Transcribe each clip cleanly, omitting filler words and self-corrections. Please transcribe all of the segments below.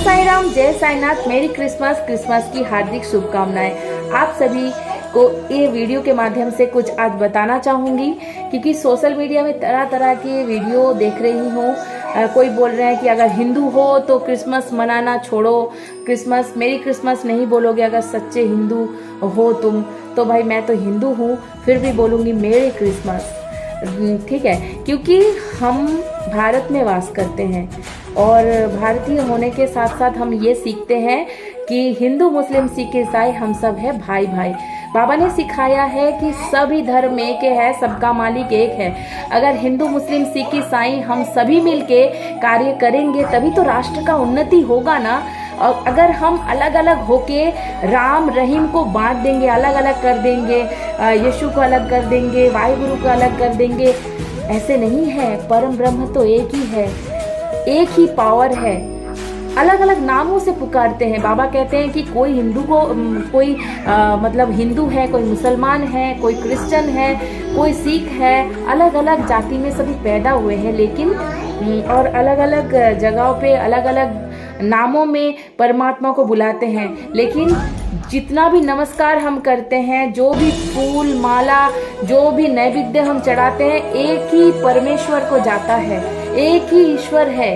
साई राम, जय साईनाथ, मेरी क्रिसमस की हार्दिक शुभकामनाएं। आप सभी को ये वीडियो के माध्यम से कुछ आज बताना चाहूँगी, क्योंकि सोशल मीडिया में तरह तरह के वीडियो देख रही हूँ। कोई बोल रहे हैं कि अगर हिंदू हो तो क्रिसमस मनाना छोड़ो, मेरी क्रिसमस नहीं बोलोगे अगर सच्चे हिंदू हो तुम। तो भाई मैं तो हिंदू हूँ, फिर भी बोलूँगी मेरी क्रिसमस, ठीक है, क्योंकि हम भारत में वास करते हैं और भारतीय होने के साथ साथ हम ये सीखते हैं कि हिंदू मुस्लिम सिख ईसाई हम सब है भाई भाई। बाबा ने सिखाया है कि सभी धर्म एक है, सबका मालिक एक है। अगर हिंदू मुस्लिम सिख ईसाई हम सभी मिलके कार्य करेंगे तभी तो राष्ट्र का उन्नति होगा ना। और अगर हम अलग अलग होके राम रहीम को बांट देंगे, अलग अलग कर देंगे, यीशु को अलग कर देंगे, वाहिगुरु को अलग कर देंगे, ऐसे नहीं है। परम ब्रह्म तो एक ही है, एक ही पावर है। अलग अलग नामों से पुकारते हैं। बाबा कहते हैं कि कोई हिंदू को कोई मतलब हिंदू है, कोई मुसलमान है, कोई क्रिश्चियन है, कोई सिख है। अलग अलग जाति में सभी पैदा हुए हैं, लेकिन और अलग अलग जगहों पे अलग अलग नामों में परमात्मा को बुलाते हैं। लेकिन जितना भी नमस्कार हम करते हैं, जो भी फूल माला, जो भी नैवेद्य हम चढ़ाते हैं, एक ही परमेश्वर को जाता है, एक ही ईश्वर है।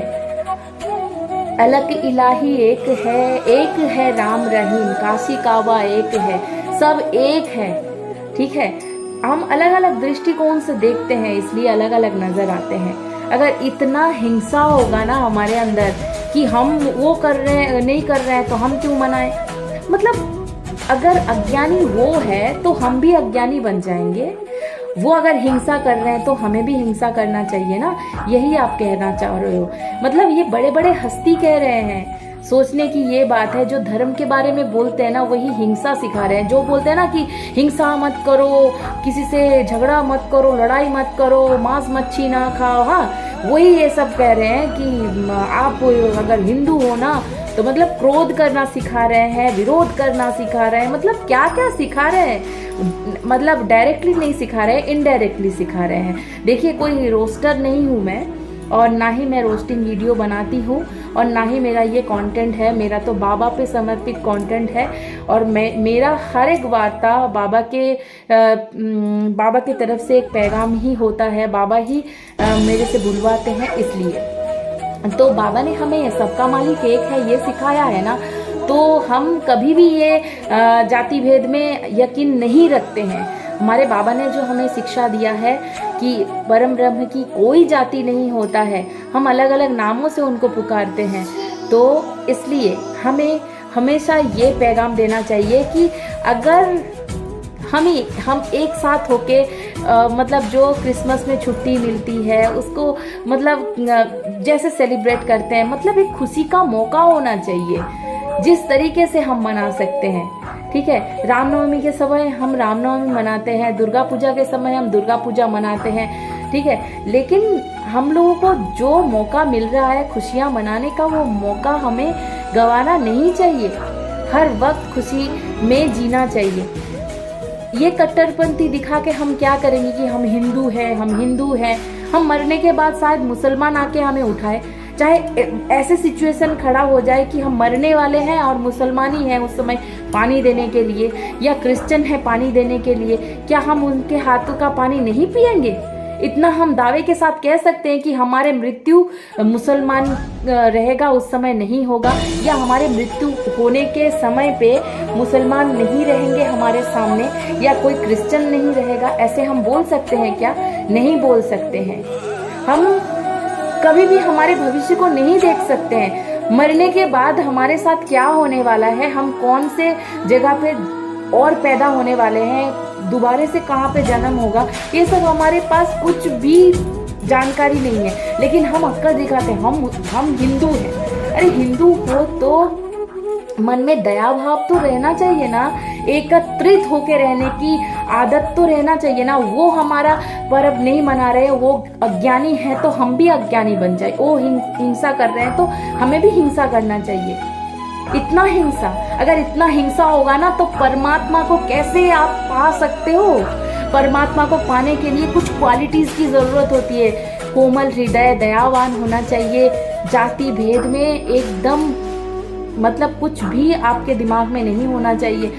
अलग इलाही एक है राम रहीम, काशी काबा एक है, सब एक है, ठीक है। हम अलग अलग दृष्टिकोण से देखते हैं, इसलिए अलग अलग नजर आते हैं। अगर इतना हिंसा होगा ना हमारे अंदर कि हम वो कर रहे हैं नहीं कर रहे हैं तो हम क्यों मनाएं, मतलब अगर अज्ञानी वो है तो हम भी अज्ञानी बन जाएंगे। वो अगर हिंसा कर रहे हैं तो हमें भी हिंसा करना चाहिए ना, यही आप कहना चाह रहे हो। मतलब ये बड़े बड़े हस्ती कह रहे हैं, सोचने की ये बात है। जो धर्म के बारे में बोलते हैं ना वही हिंसा सिखा रहे हैं। जो बोलते हैं ना कि हिंसा मत करो, किसी से झगड़ा मत करो, लड़ाई मत करो, मांस मच्छी ना खाओ, हाँ वही ये सब कह रहे हैं कि आप अगर हिंदू हो ना तो मतलब क्रोध करना सिखा रहे हैं, विरोध करना सिखा रहे हैं। मतलब क्या क्या सिखा रहे हैं, मतलब डायरेक्टली नहीं सिखा रहे हैं, इनडायरेक्टली सिखा रहे हैं। देखिए कोई रोस्टर नहीं हूँ मैं, और ना ही मैं रोस्टिंग वीडियो बनाती हूँ, और ना ही मेरा ये कंटेंट है। मेरा तो बाबा पे समर्पित कंटेंट है, और मेरा हर एक वार्ता बाबा की तरफ से एक पैगाम ही होता है। बाबा ही मेरे से बुलवाते हैं, इसलिए तो बाबा ने हमें सबका मालिक एक है ये सिखाया है ना, तो हम कभी भी ये जाति भेद में यकीन नहीं रखते हैं। हमारे बाबा ने जो हमें शिक्षा दिया है कि परम ब्रह्म की कोई जाति नहीं होता है, हम अलग अलग नामों से उनको पुकारते हैं। तो इसलिए हमें हमेशा ये पैगाम देना चाहिए कि अगर हम एक साथ होके मतलब जो क्रिसमस में छुट्टी मिलती है उसको मतलब जैसे सेलिब्रेट करते हैं, मतलब एक खुशी का मौका होना चाहिए जिस तरीके से हम मना सकते हैं, ठीक है। रामनवमी के समय हम रामनवमी मनाते हैं, दुर्गा पूजा के समय हम दुर्गा पूजा मनाते हैं, ठीक है। लेकिन हम लोगों को जो मौका मिल रहा है खुशियाँ मनाने का, वो मौका हमें गंवाना नहीं चाहिए। हर वक्त खुशी में जीना चाहिए। ये कट्टरपंथी दिखा के हम क्या करेंगे कि हम हिंदू हैं, हम मरने के बाद शायद मुसलमान आके हमें उठाए। चाहे ऐसे सिचुएशन खड़ा हो जाए कि हम मरने वाले हैं और मुसलमान ही हैं उस समय पानी देने के लिए, या क्रिश्चियन है पानी देने के लिए, क्या हम उनके हाथों का पानी नहीं पिएंगे? इतना हम दावे के साथ कह सकते हैं कि हमारे मृत्यु मुसलमान रहेगा उस समय नहीं होगा, या हमारे मृत्यु होने के समय पे मुसलमान नहीं रहेंगे हमारे सामने, या कोई क्रिश्चियन नहीं रहेगा। ऐसे हम बोल सकते हैं क्या? नहीं बोल सकते हैं। हम कभी भी हमारे भविष्य को नहीं देख सकते हैं। मरने के बाद हमारे साथ क्या होने वाला है, हम कौन से जगह पे और पैदा होने वाले हैं, दोबारा से कहाँ पे जन्म होगा, ये सब हमारे पास कुछ भी जानकारी नहीं है। लेकिन हम अक्कल दिखाते हैं, हम हिंदू हैं। अरे हिंदू हो तो मन में दया भाव तो रहना चाहिए ना, एकत्रित होके रहने की आदत तो रहना चाहिए ना। वो हमारा पर्व नहीं मना रहे, वो अज्ञानी है तो हम भी अज्ञानी बन जाए। वो हिंसा कर रहे हैं तो हमें भी हिंसा करना चाहिए। इतना हिंसा, अगर इतना हिंसा होगा ना तो परमात्मा को कैसे आप पा सकते हो? परमात्मा को पाने के लिए कुछ क्वालिटीज की जरूरत होती है। कोमल हृदय, दयावान होना चाहिए, जाति भेद में एकदम मतलब कुछ भी आपके दिमाग में नहीं होना चाहिए,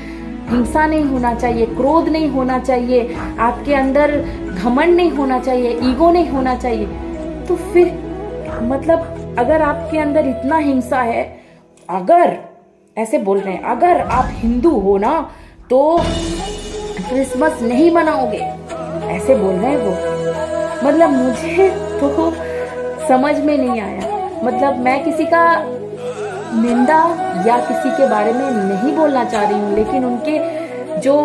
हिंसा नहीं होना चाहिए, क्रोध नहीं होना चाहिए, आपके अंदर घमंड नहीं होना चाहिए, ईगो नहीं होना चाहिए। तो फिर मतलब अगर आपके अंदर इतना हिंसा है, अगर ऐसे बोल रहे हैं अगर आप हिंदू हो ना तो क्रिसमस नहीं मनाओगे, ऐसे बोल रहे हैं वो। मतलब मुझे तो समझ में नहीं आया। मतलब मैं किसी का निंदा या किसी के बारे में नहीं बोलना चाह रही हूँ, लेकिन उनके जो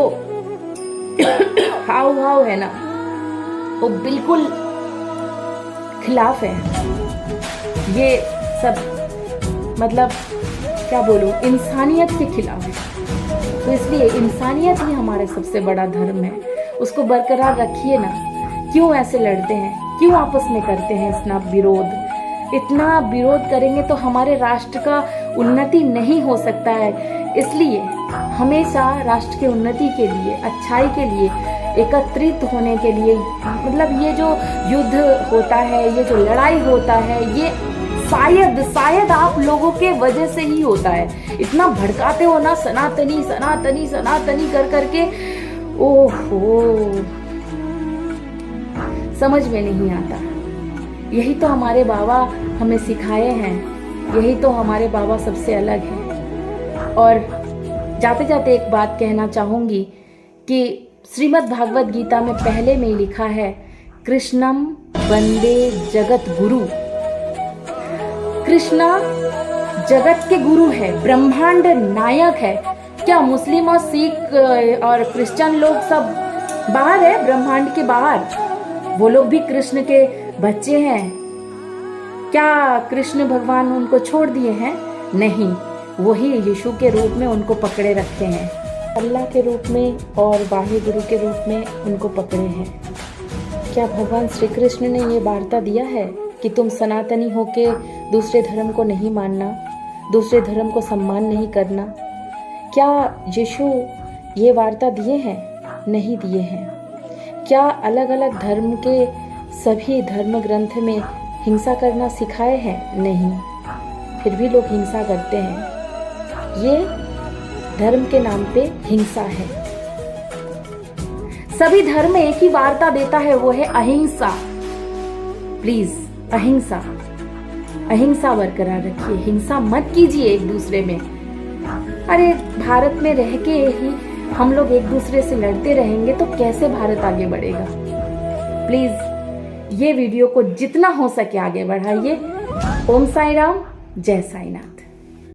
हाव भाव है ना वो बिल्कुल खिलाफ है। ये सब मतलब क्या बोलूं, इंसानियत के खिलाफ है। तो इसलिए इंसानियत ही हमारा सबसे बड़ा धर्म है, उसको बरकरार रखिए ना। क्यों ऐसे लड़ते हैं, क्यों आपस में करते हैं इतना विरोध? इतना विरोध करेंगे तो हमारे राष्ट्र का उन्नति नहीं हो सकता है। इसलिए हमेशा राष्ट्र के उन्नति के लिए, अच्छाई के लिए, एकत्रित होने के लिए, मतलब ये जो युद्ध होता है, ये जो लड़ाई होता है, ये शायद आप लोगों के वजह से ही होता है। इतना भड़काते हो ना सनातनी सनातनी सनातनी कर करके, ओहो समझ में नहीं आता। यही तो हमारे बाबा हमें सिखाए हैं, यही तो हमारे बाबा सबसे अलग हैं। और जाते जाते एक बात कहना चाहूंगी कि श्रीमद् भागवत गीता में पहले में ही लिखा है, कृष्णम वंदे जगत गुरु। कृष्णा जगत के गुरु है, ब्रह्मांड नायक है। क्या मुस्लिम और सिख और क्रिश्चियन लोग सब बाहर है, ब्रह्मांड के बाहर? वो लोग भी कृष्ण के बच्चे हैं। क्या कृष्ण भगवान उनको छोड़ दिए हैं? नहीं, वही यीशु के रूप में उनको पकड़े रखे हैं, अल्लाह के रूप में और वाहे गुरु के रूप में उनको पकड़े हैं। क्या भगवान श्री कृष्ण ने ये वार्ता दिया है कि तुम सनातनी होके दूसरे धर्म को नहीं मानना, दूसरे धर्म को सम्मान नहीं करना? क्या यीशु ये वार्ता दिए हैं? नहीं दिए हैं। क्या अलग अलग धर्म के सभी धर्म ग्रंथ में हिंसा करना सिखाए हैं? नहीं। फिर भी लोग हिंसा करते हैं। ये धर्म के नाम पे हिंसा है। सभी धर्म एक ही वार्ता देता है, वो है अहिंसा। प्लीज अहिंसा, अहिंसा बरकरार रखिए, हिंसा मत कीजिए एक दूसरे में। अरे भारत में रह के ही हम लोग एक दूसरे से लड़ते रहेंगे तो कैसे भारत आगे बढ़ेगा? प्लीज ये वीडियो को जितना हो सके आगे बढ़ाइए। ओम साई राम, जय साईनाथ।